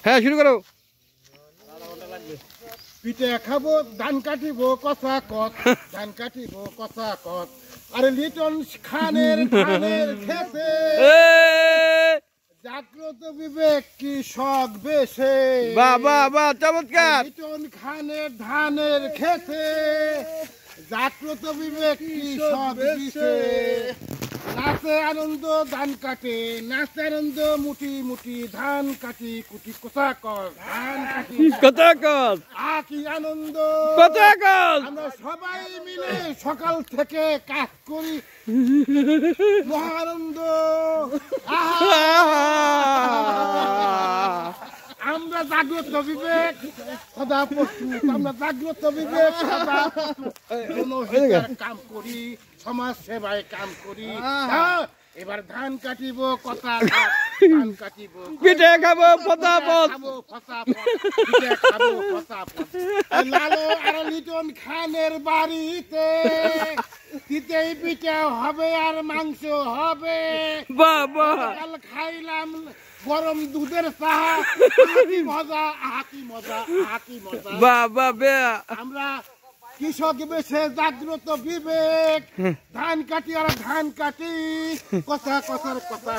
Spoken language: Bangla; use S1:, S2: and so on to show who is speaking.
S1: হ্যাঁ শুরু করো।
S2: পিঠে খাবো ধান কাটিবো কষা কত, ধান কাটিবো কষা কত। আরে লিটন খানের ধানের খেতে জাগ্রত বিবেক কি শখ বেশে।
S1: বাহ বাহ বাহ চমৎকার।
S2: লিটন খানের ধানের খেতে জাগ্রত বিবেক কি শখ বেশে। নাচে আনন্দ ধান কাটে, নাচে আনন্দ মুটি মুটি ধান কাটি কুটি কোথা কর, ধান কাটি
S1: কথা কর,
S2: কি আনন্দ
S1: কথা কর।
S2: আমরা সবাই মিলে সকাল থেকে কাজ করি মহানন্দ। আমরা জাগ্রত বিবেক সদা প্রস্তুত, আমরা জাগ্রত বিবেক সদা জনহিতের কাম করি, সমাজ সেবায় কাম করি। এবার ধান কাটিব কথা, ধান কাটিব
S1: পিঠে খাবো ফতাফত,
S2: খাবো ফতাফত, পিঠে খাবো ফতাফত। লালো আর লিটন খানের বাড়িতে তিতেই পিঠে হবে আর মাংস হবে।
S1: বাহ বাহ।
S2: কাল খাইলাম গরম দুধের চাহা, কি মজা, কি মজা, কি মজা।
S1: বাহ বাহ বে।
S2: আমরা কৃষক বেশে জাগ্রত বিবেক, ধান কাটি আর ধান কাটি কথা কথার কথা।